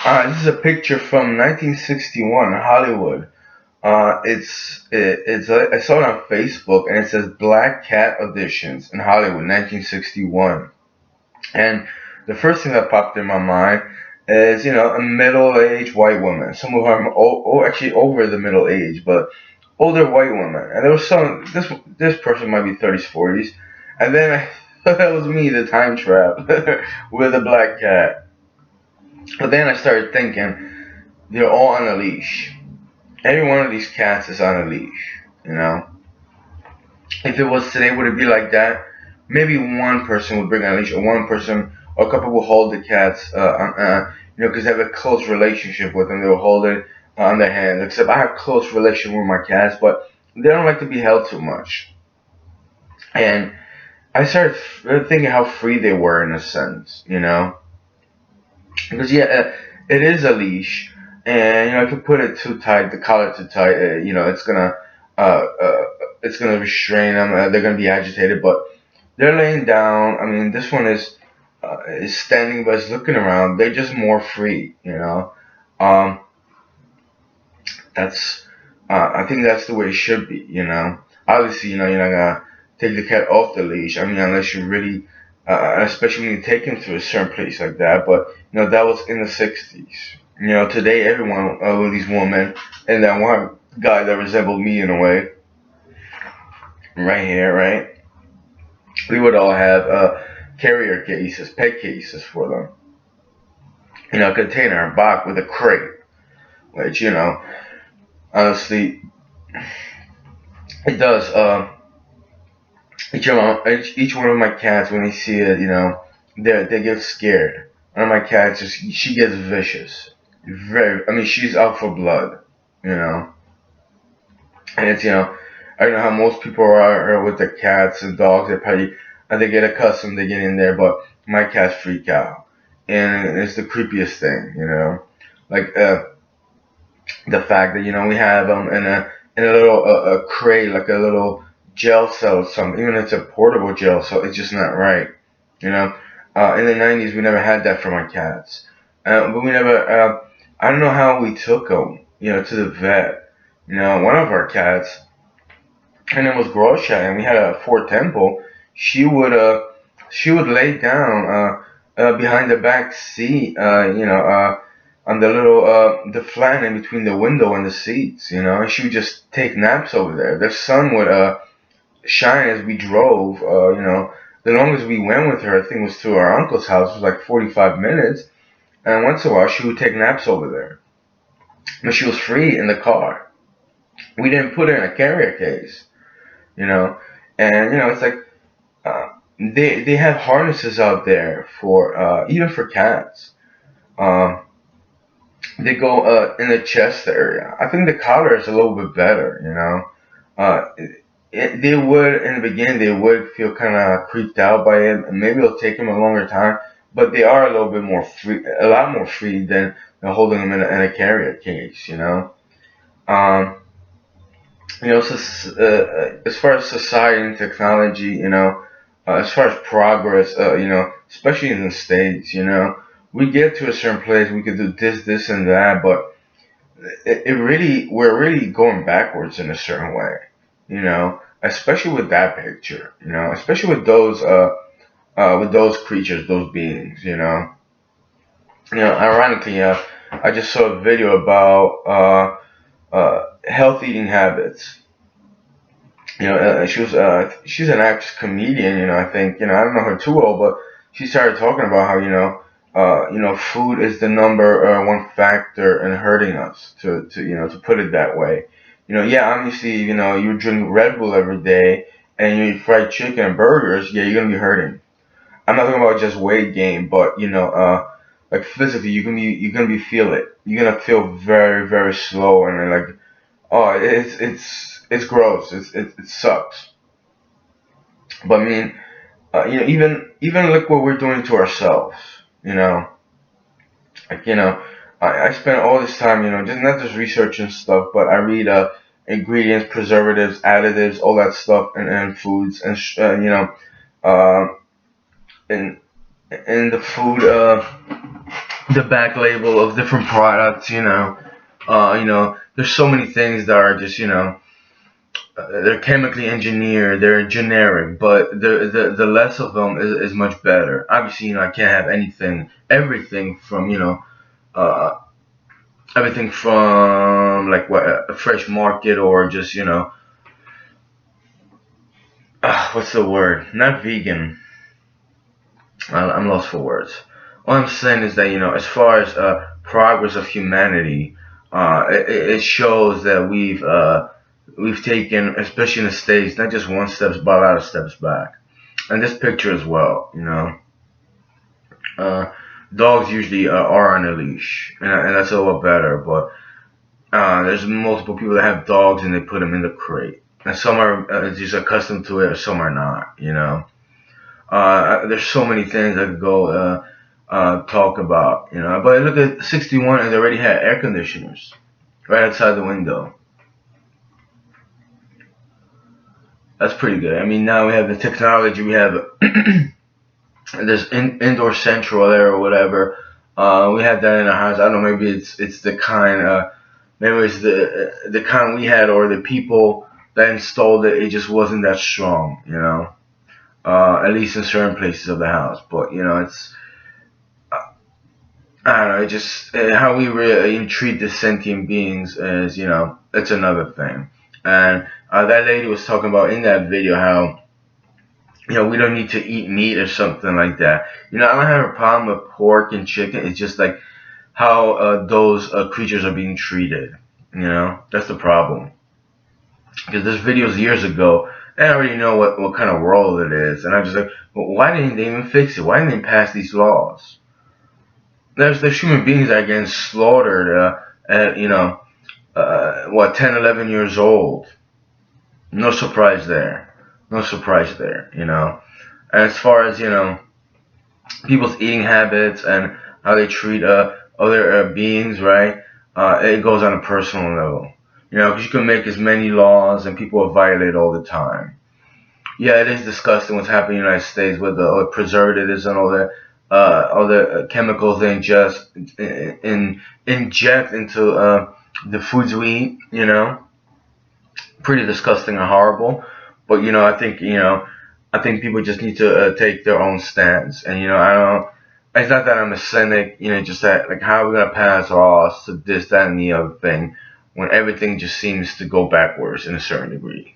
This is a picture from 1961 Hollywood. I saw it on Facebook, and it says Black Cat Auditions in Hollywood 1961. And the first thing that popped in my mind is, a middle-aged white woman. Some of them actually over the middle age, but older white woman. And there was some, this person might be 30s, 40s. And then I thought that was me, the time trap, with a black cat. But then I started thinking, they're all on a leash. Every one of these cats is on a leash, you know. If it was today, would it be like that? Maybe one person would bring on a leash, or one person, or a couple will hold the cats, because they have a close relationship with them. They will hold it on their hand. Except I have close relation with my cats, but they don't like to be held too much. And I started thinking how free they were in a sense, because it is a leash, and if you put it too tight, the collar too tight, uh, uh, it's gonna restrain them. They're gonna be agitated, but they're laying down. I mean, this one is standing, but is looking around. They're just more free. Um, that's I think that's the way it should be. Obviously, you're not gonna take the cat off the leash. I mean, unless you really, especially when you take him to a certain place like that. But that was in the '60s. Today everyone, with these women and that one guy that resembled me in a way, right here, right? We would all have carrier cases, pet cases for them. A container, a box with a crate, which honestly, it does. Each one of my cats, when they see it, they get scared. One of my cats, she gets vicious. I mean, she's out for blood, you know. And I don't know how most people are with the cats and dogs. They get accustomed, they get in there, but my cats freak out, and it's the creepiest thing. Like the fact that we have them in a little a crate, like a little jail cell or something. Even if it's a portable jail cell, it's just not right. You know, in the '90s we never had that for my cats, but we never. I don't know how we took them, to the vet. One of our cats, her name was Grosha, and we had a Ford Temple. She would she would lay down behind the back seat, on the little the flat in between the window and the seats, and she would just take naps over there. The sun would shine as we drove. The longest we went with her, I think, was to our uncle's house. It was like 45 minutes, and once in a while she would take naps over there. But she was free in the car. We didn't put her in a carrier case, you know, and it's like they have harnesses out there for even for cats. Um, they go in the chest area. I think the collar is a little bit better. They would in the beginning they would feel kind of creeped out by it, and maybe it'll take them a longer time. But they are a little bit more free, a lot more free than holding them in a carrier case. Um, so, as far as society and technology, as far as progress, especially in the states, we get to a certain place, we could do this, and that, but we're really going backwards in a certain way, especially with that picture, especially with those creatures, those beings, ironically, I just saw a video about health eating habits. She's an actress comedian. I think I don't know her too well, but she started talking about how food is the number one factor in hurting us. To put it that way. Yeah, obviously, you drink Red Bull every day and you eat fried chicken and burgers. Yeah, you're gonna be hurting. I'm not talking about just weight gain, but like physically, you're gonna be feel it. You're gonna feel very very slow and like, oh, it's gross. It sucks. But I mean, even look what we're doing to ourselves. You know, like I spend all this time, just not just researching stuff, but I read ingredients, preservatives, additives, all that stuff, and foods, and uh, in in the food. the back label of different products. There's so many things that are just they're chemically engineered, they're generic, but the less of them is much better. Obviously, I can't have everything from uh, everything from like what a fresh market or just what's the word? Not vegan. I'm lost for words. All I'm saying is that as far as progress of humanity, it shows that we've taken, especially in the States, not just one step, but a lot of steps back. And this picture as well, uh, dogs usually are on a leash, and that's a lot better. But there's multiple people that have dogs and they put them in the crate, and some are just accustomed to it, or some are not. There's so many things I could go talk about, But look at 61, and they already had air conditioners right outside the window. That's pretty good. I mean, now we have the technology. We have this indoor central there or whatever. We had that in our house. I don't know. Maybe it's the kind. Maybe it's the kind we had, or the people that installed it. It just wasn't that strong, At least in certain places of the house. But it's I don't know. It just how we treat the sentient beings is it's another thing. And that lady was talking about in that video how we don't need to eat meat or something like that. I don't have a problem with pork and chicken. It's just like how those creatures are being treated. That's the problem. Because there's videos years ago, and I already know what kind of world it is, and I'm just like, well, why didn't they even fix it? Why didn't they pass these laws? There's human beings that are getting slaughtered at 10, 11 years old. No surprise there. No surprise there. And as far as people's eating habits and how they treat other beings, right? It goes on a personal level. Because you can make as many laws and people will violate all the time. Yeah, it is disgusting what's happening in the United States with the preservatives and all the chemicals they inject into the foods we eat. Pretty disgusting and horrible. But I think people just need to take their own stance. And I don't. It's not that I'm a cynic. Just that like how are we gonna pass laws to this, that, and the other thing when everything just seems to go backwards in a certain degree.